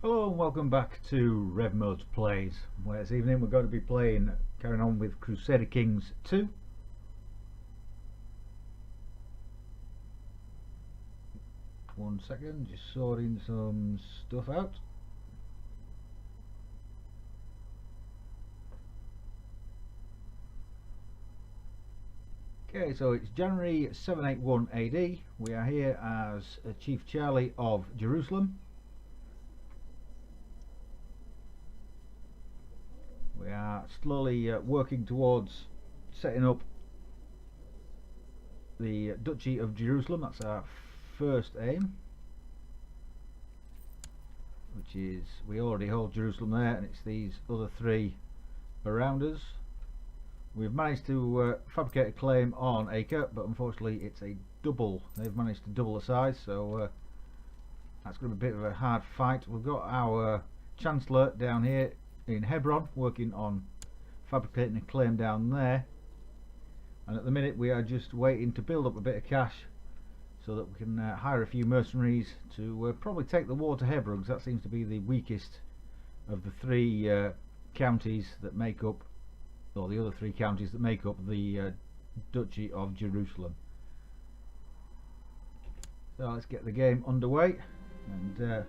Hello and welcome back to Rev Modes Plays, where this evening we're going to be carrying on with Crusader Kings II. One second, just sorting some stuff out. Okay, so it's January 781 AD. We are here as Chief Charlie of Jerusalem. We are slowly working towards setting up the Duchy of Jerusalem. That's our first aim, which is we already hold Jerusalem there, and it's these other three around us. We've managed to fabricate a claim on Acre, but unfortunately it's a double. They've managed to double the size, so that's going to be a bit of a hard fight. We've got our Chancellor down here in Hebron working on fabricating a claim down there, and at the minute we are just waiting to build up a bit of cash so that we can hire a few mercenaries to probably take the war to Hebron, because that seems to be the weakest of the three counties that make up, or the other three counties that make up the Duchy of Jerusalem. So let's get the game underway and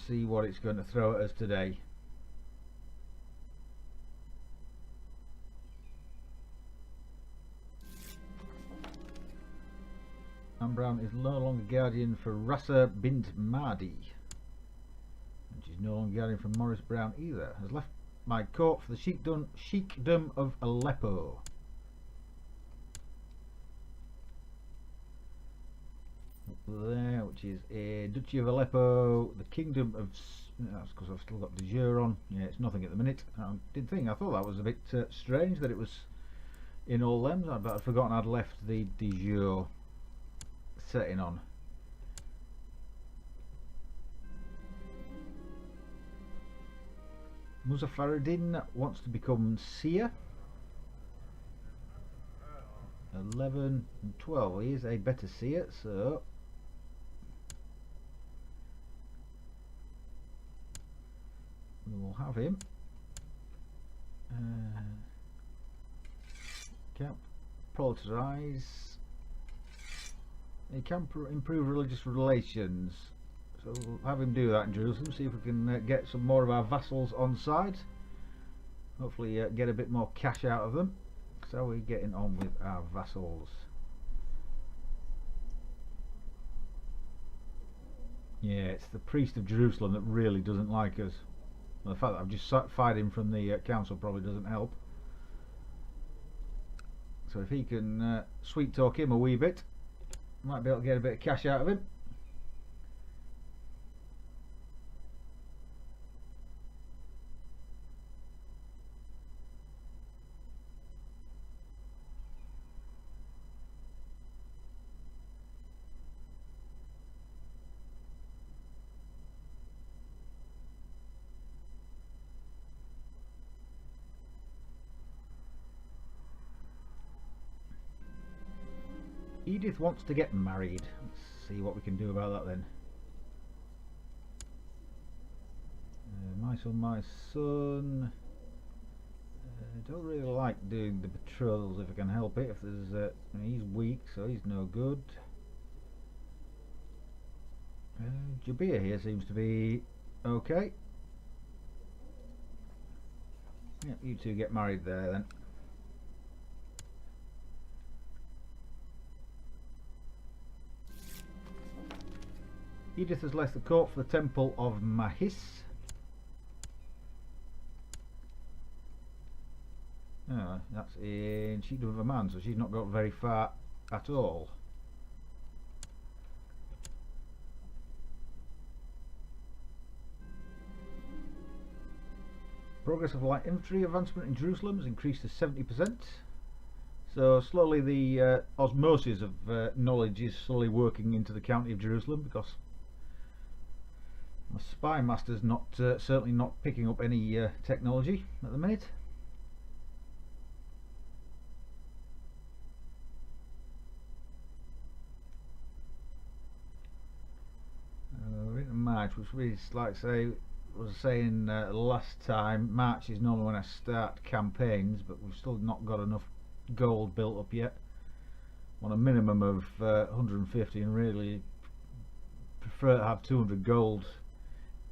see what it's going to throw at us today. Amram is no longer guardian for Rasa bint Mahdi, and she's no longer guardian for Maurice Brown either. Has left my court for the sheikdom of Aleppo. Up there, which is a Duchy of Aleppo, the Kingdom of... That's because I've still got de jure on. Yeah, it's nothing at the minute. I thought that was a bit strange that it was in all them, but I'd forgotten I'd left the de jure setting on. Muzaffaruddin wants to become seer. 11 and 12. He is a better seer, so we will have him. Can't proletarise. He can improve religious relations, so we'll have him do that in Jerusalem. See if we can get some more of our vassals on side. Hopefully get a bit more cash out of them. So we're getting on with our vassals. Yeah, it's the priest of Jerusalem that really doesn't like us. Well, the fact that I've just fired him from the council probably doesn't help. So if he can sweet talk him a wee bit, might be able to get a bit of cash out of him. Edith wants to get married. Let's see what we can do about that then. My son. Don't really like doing the betrothals if I can help it. If there's, he's weak, so he's no good. Jabir here seems to be okay. Yep, you two get married there then. Edith has left the court for the Temple of Mahis. Oh, that's in Sheikdom of Aman, so she's not got very far at all. Progress of light infantry advancement in Jerusalem has increased to 70%. So slowly the osmosis of knowledge is slowly working into the county of Jerusalem, because my spy master's not certainly not picking up any technology at the minute. March, which is like say was saying last time. March is normally when I start campaigns, but we've still not got enough gold built up yet. On a minimum of 150, and really prefer to have 200 gold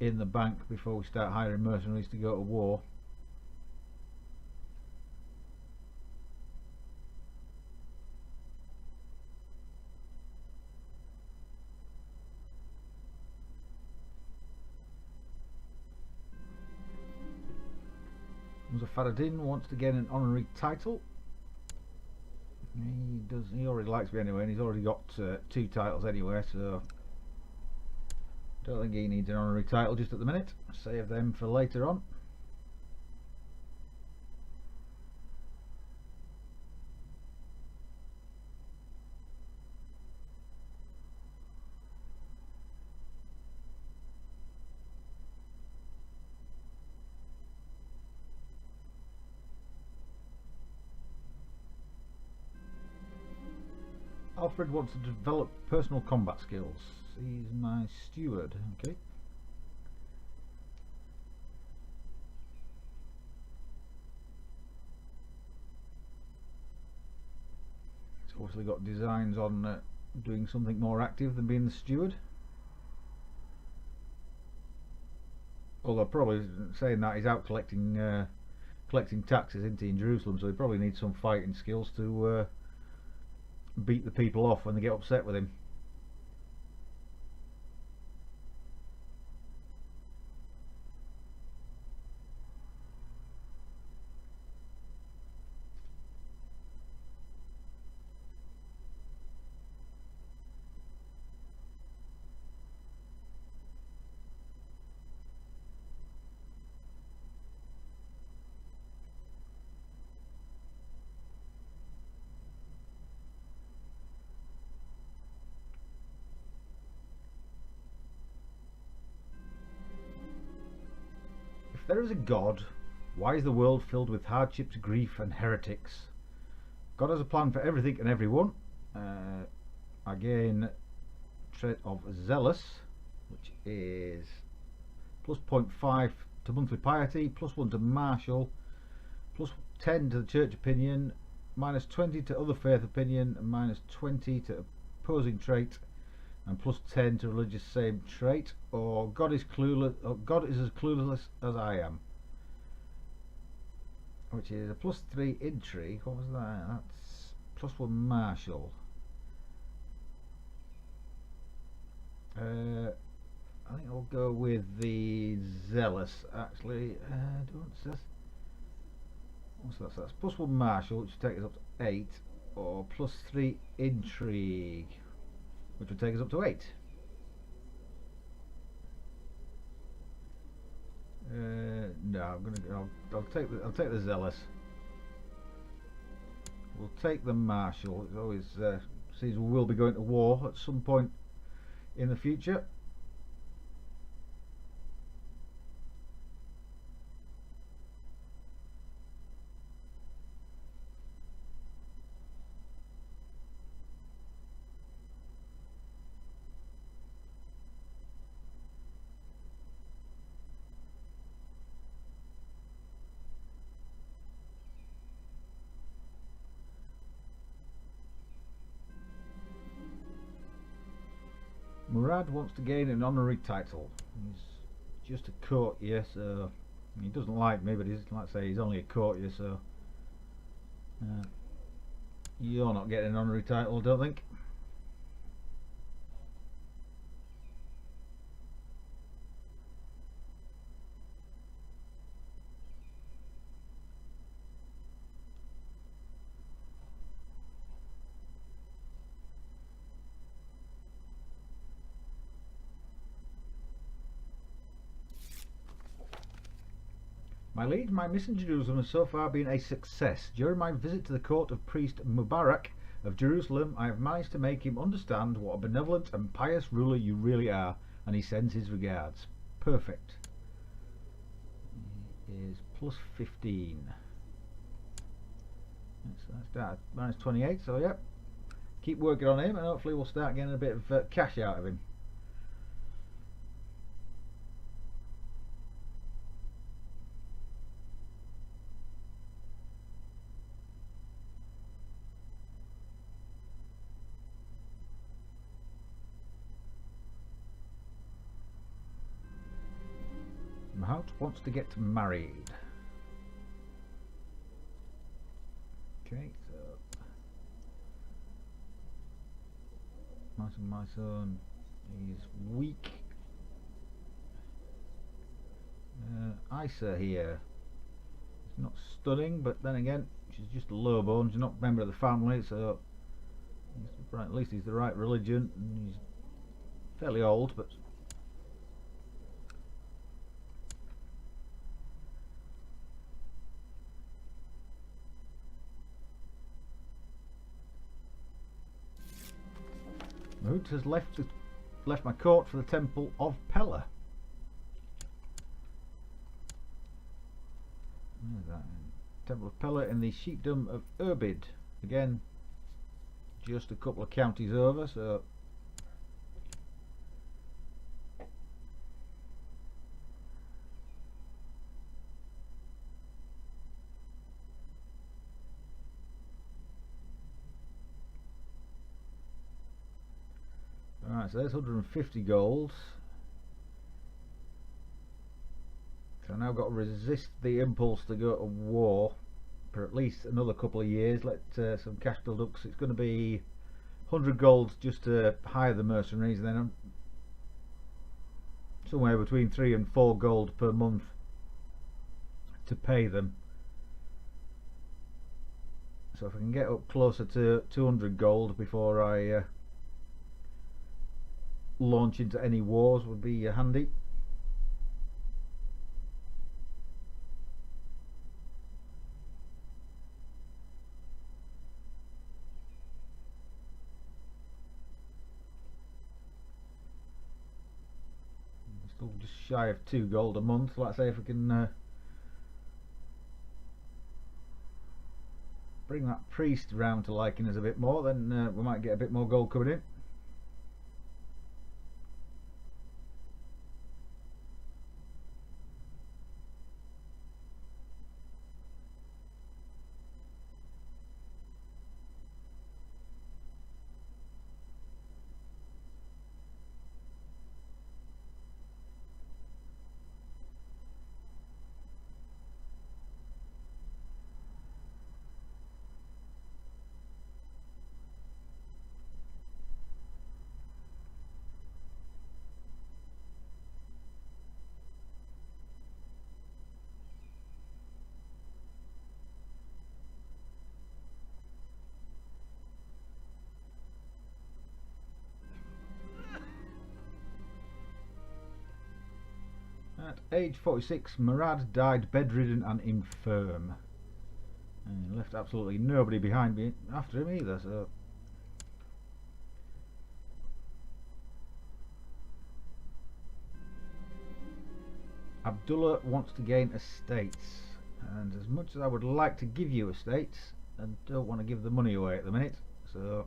in the bank before we start hiring mercenaries to go to war. Faradin wants to get an honorary title. He does. He already likes me anyway, and he's already got 2 titles anyway, so don't think he needs an honorary title just at the minute. Save them for later on. Alfred wants to develop personal combat skills. He's my steward. Okay. He's obviously got designs on doing something more active than being the steward. Although probably saying that he's out collecting taxes in Jerusalem, so he probably needs some fighting skills to beat the people off when they get upset with him. If there is a God, why is the world filled with hardships, grief and heretics? God has a plan for everything and everyone. Again, trait of zealous, which is plus 0.5 to monthly piety, plus 1 to martial, plus 10 to the church opinion, minus 20 to other faith opinion, and minus 20 to opposing trait, and plus 10 to religious same trait. Or God is clueless. Or God is as clueless as I am, which is a plus 3 intrigue. What was that? That's plus 1 martial. I think I'll go with the zealous. Actually, what's that? So that's plus 1 martial, which will take us up to 8, or plus 3 intrigue, which will take us up to 8. No, I'll take the zealous. We'll take the martial. It always seems we will be going to war at some point in the future. Murad wants to gain an honorary title. He's just a courtier, so he doesn't like me, but he's, like I say, he's only a courtier, so you're not getting an honorary title, I don't think. My liege, my mission to Jerusalem has so far been a success. During my visit to the court of priest Mubarak of Jerusalem, I have managed to make him understand what a benevolent and pious ruler you really are, and he sends his regards. Perfect. He is plus 15. So that's minus 28, so yep. Keep working on him, and hopefully we'll start getting a bit of cash out of him. Hout wants to get married. Okay, so my son, he's weak. Isa here. It's not stunning, but then again, she's just a low bone. She's not a member of the family, so right, at least he's the right religion. And he's fairly old, but Mahut has left my court for the Temple of Pella. Where's that? Temple of Pella in the Sheepdom of Urbid. Again, just a couple of counties over, so alright, so there's 150 gold. So I've now got to resist the impulse to go to war for at least another couple of years. Let some cash build up, because it's going to be 100 gold just to hire the mercenaries, and then somewhere between 3 and 4 gold per month to pay them. So if I can get up closer to 200 gold before I launch into any wars, would be handy. Still just shy of 2 gold a month. Let's say if we can bring that priest round to liking us a bit more, then we might get a bit more gold coming in. At age 46, Murad died bedridden and infirm, and he left absolutely nobody behind me after him either. So Abdullah wants to gain estates, and as much as I would like to give you estates, I don't want to give the money away at the minute, so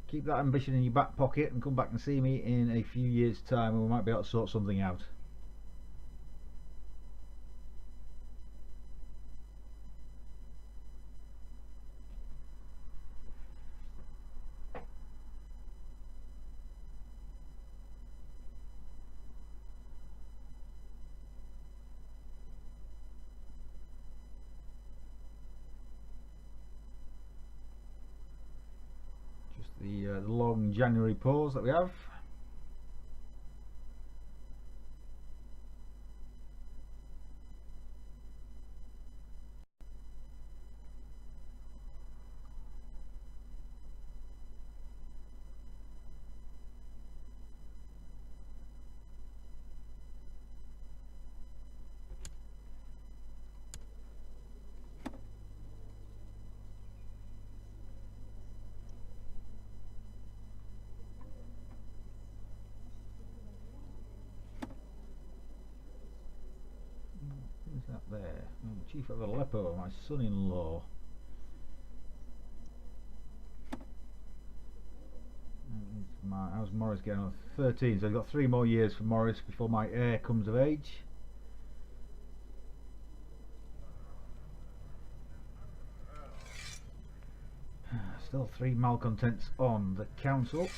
keep that ambition in your back pocket and come back and see me in a few years' time, and we might be able to sort something out. The long January pause that we have. That there, Chief of Aleppo, my son-in-law. How's Morris getting on? 13, so I've got 3 more years for Morris before my heir comes of age. Still 3 malcontents on the council.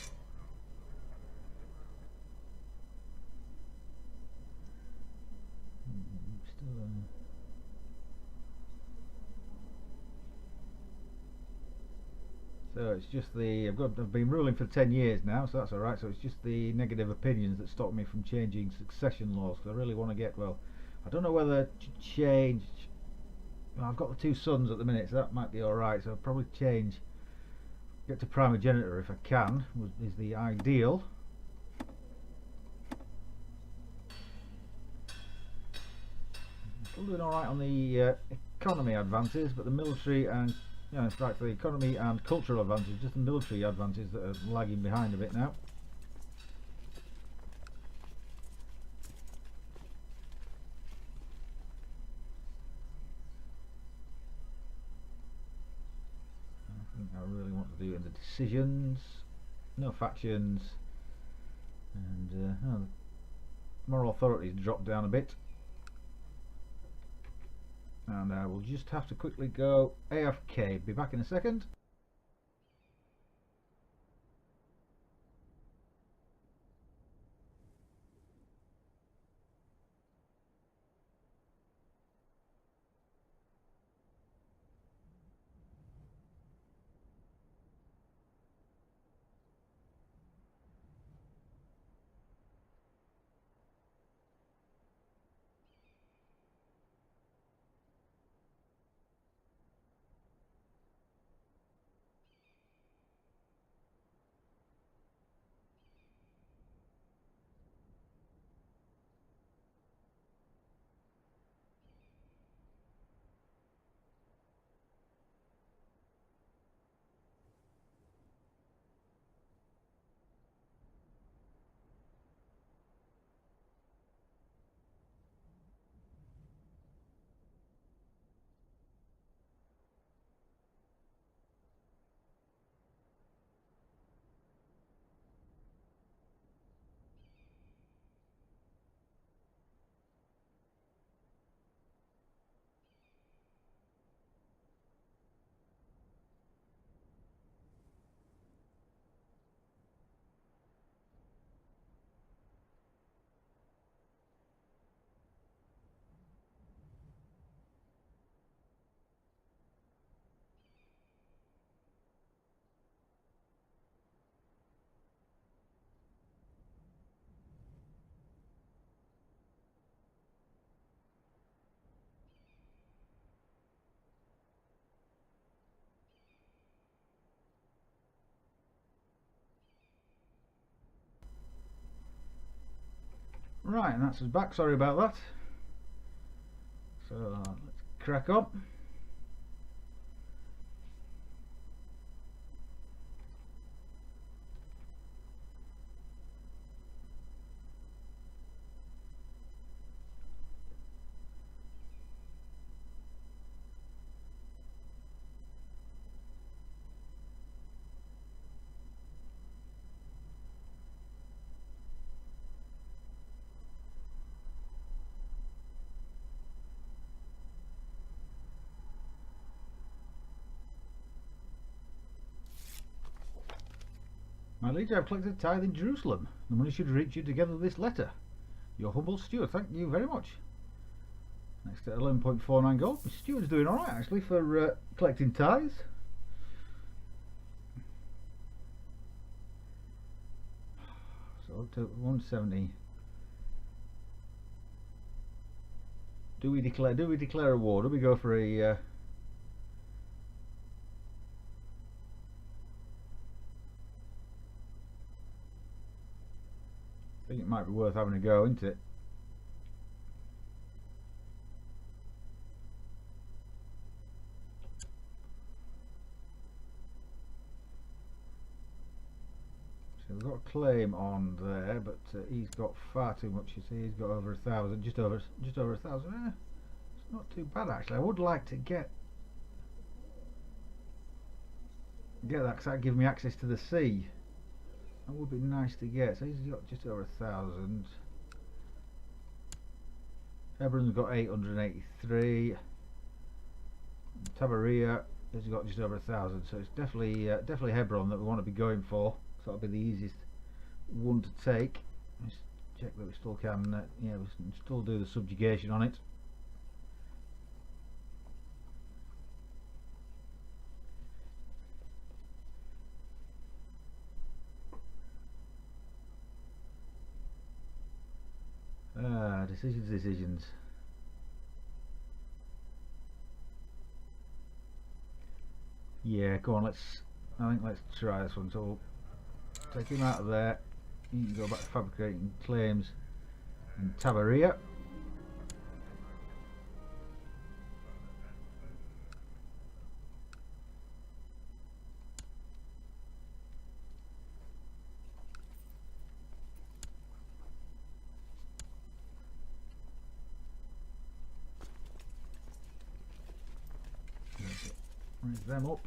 So it's just the I've been ruling for 10 years now, so that's alright. So it's just the negative opinions that stop me from changing succession laws, because I really want to get, well, I don't know whether to change. Well, I've got the two sons at the minute, so that might be alright. So I'll probably get to primogeniture if I can, is the ideal. Still doing alright on the economy advances, but the military and it's right, for the economy and cultural advantage, just the military advances that are lagging behind a bit now. I think I really want to do in the decisions, no factions, and the moral authorities dropped down a bit. And I will just have to quickly go AFK. Be back in a second. Right, and that's us back. Sorry about that. So let's crack on. My liege, I have collected a tithe in Jerusalem. The money should reach you together with this letter. Your humble steward, thank you very much. Next at 11.49 gold. My steward's doing alright actually for collecting tithes. So to 170. Do we declare a war? Do we go for a I think it might be worth having a go, isn't it? So we've got a claim on there, but he's got far too much. You see, he's got over 1,000, just over 1,000. It's not too bad actually. I would like to get that because that gives me access to the sea. That would be nice to get. So he's got just over 1,000. Hebron's got 883. Tabaria has got just over 1,000. So it's definitely Hebron that we want to be going for. So that'll be the easiest one to take. Let's check that we still can. Yeah, we can still do the subjugation on it. Decisions. Yeah, go on, I think let's try this one. So we'll take him out of there. You can go back to fabricating claims and Tabaria. Raise them up.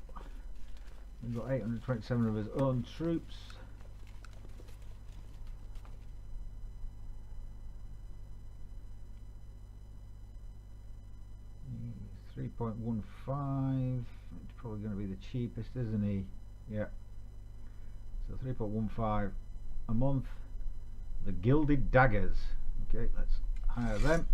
We've got 827 of his own troops. He's 3.15. It's probably going to be the cheapest, isn't he? Yeah. So 3.15 a month. The Gilded Daggers. Okay, let's hire them.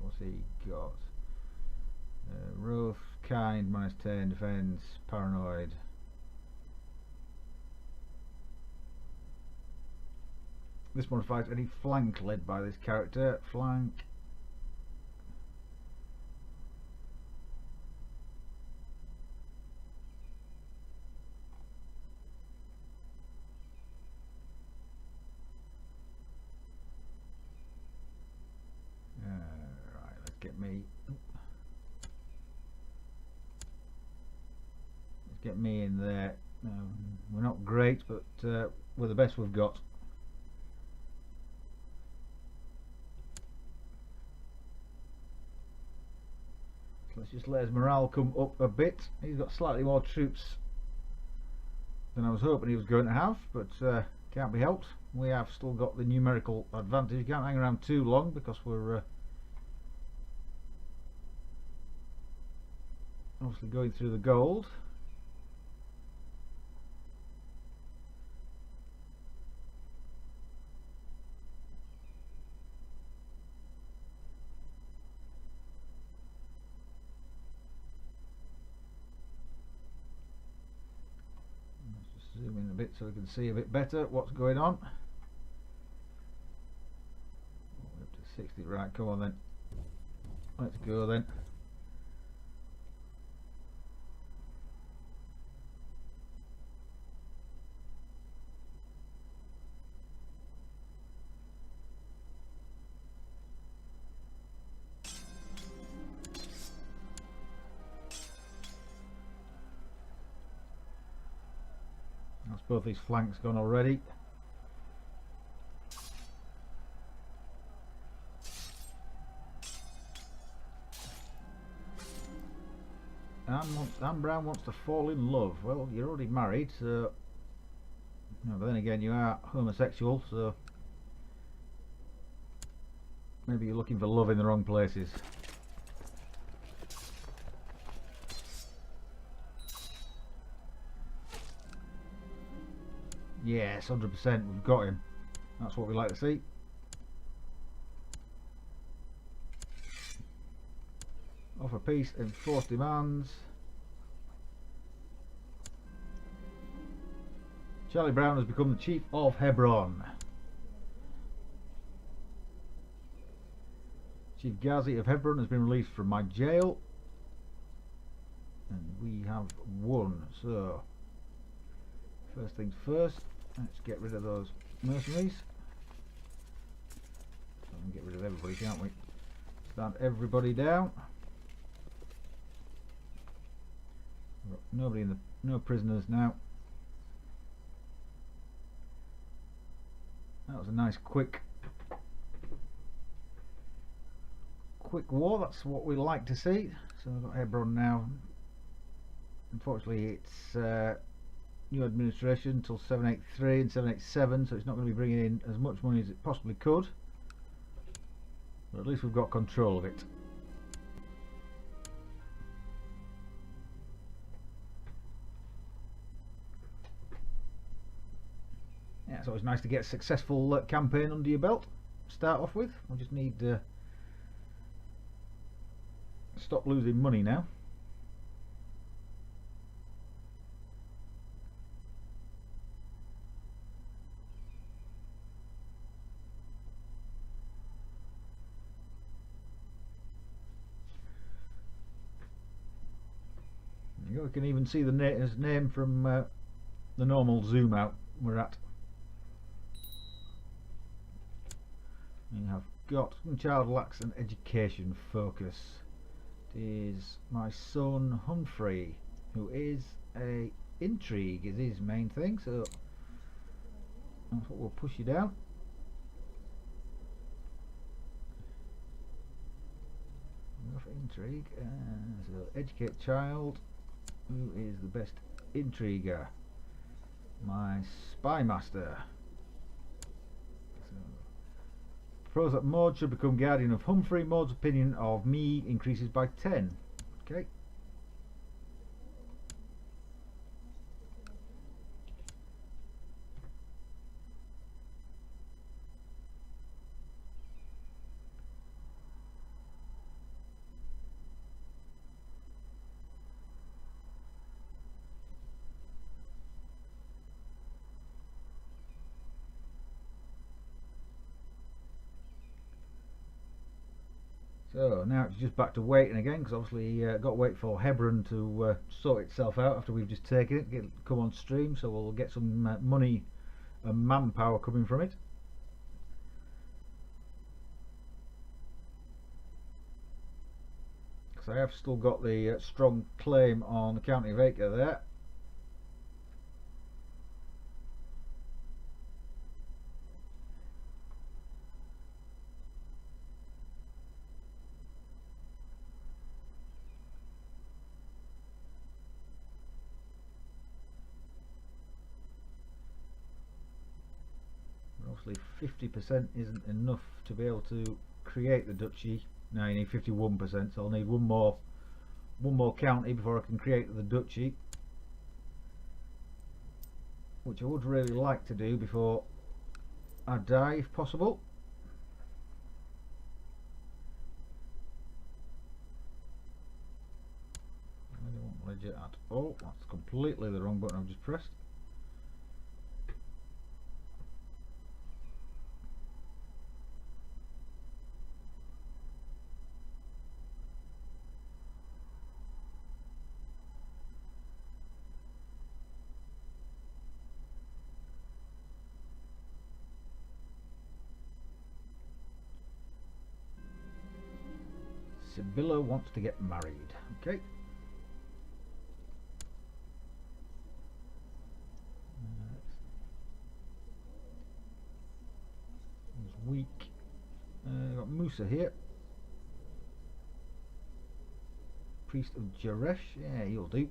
What's he got? Wrath, kind, -10, defense, paranoid. This modifies any flank led by this character. Flank. Right, let's get me. Let's get me in there. We're not great, but we're the best we've got. Let's just let his morale come up a bit. He's got slightly more troops than I was hoping he was going to have, but can't be helped. We have still got the numerical advantage. You can't hang around too long because we're obviously going through the gold. Zoom in a bit so we can see a bit better what's going on. Up to 60, right, come on then. Let's go then. That's both these flanks gone already. Anne Brown wants to fall in love. Well, you're already married, so. No, but then again, you are homosexual, so maybe you're looking for love in the wrong places. Yes, 100%, we've got him. That's what we like to see. Offer peace, enforce demands. Charlie Brown has become the Chief of Hebron. Chief Ghazi of Hebron has been released from my jail. And we have won. So, first things first, let's get rid of those mercenaries. So we can get rid of everybody, can't we? Stand everybody down. We've got nobody in the, no prisoners now. That was a nice quick war. That's what we like to see. So we've got Hebron now. Unfortunately, it's new administration until 783 and 787, so it's not going to be bringing in as much money as it possibly could. But at least we've got control of it. Yeah, it's always nice to get a successful campaign under your belt. Start off with. We just need to stop losing money now. You can even see his name from the normal zoom out we're at. We have got child lacks an education focus. It is my son Humphrey, who is a intrigue is his main thing, so that's what we'll push you down. Intrigue, so educate child. Who is the best intriguer? My spy master. So, propose that Maud should become guardian of Humphrey. Maud's opinion of me increases by 10. Okay. So now it's just back to waiting again, because obviously got to wait for Hebron to sort itself out after we've just taken it, come on stream, so we'll get some money and manpower coming from it. Because I have still got the strong claim on the County of Acre there. Obviously 50% isn't enough to be able to create the duchy. Now you need 51%, so I'll need one more county before I can create the duchy, which I would really like to do before I die if possible. I really want legit at all. That's completely the wrong button I've just pressed. Sibylla wants to get married. Okay. He's weak. Got Musa here. Priest of Jaresh. Yeah, he'll do.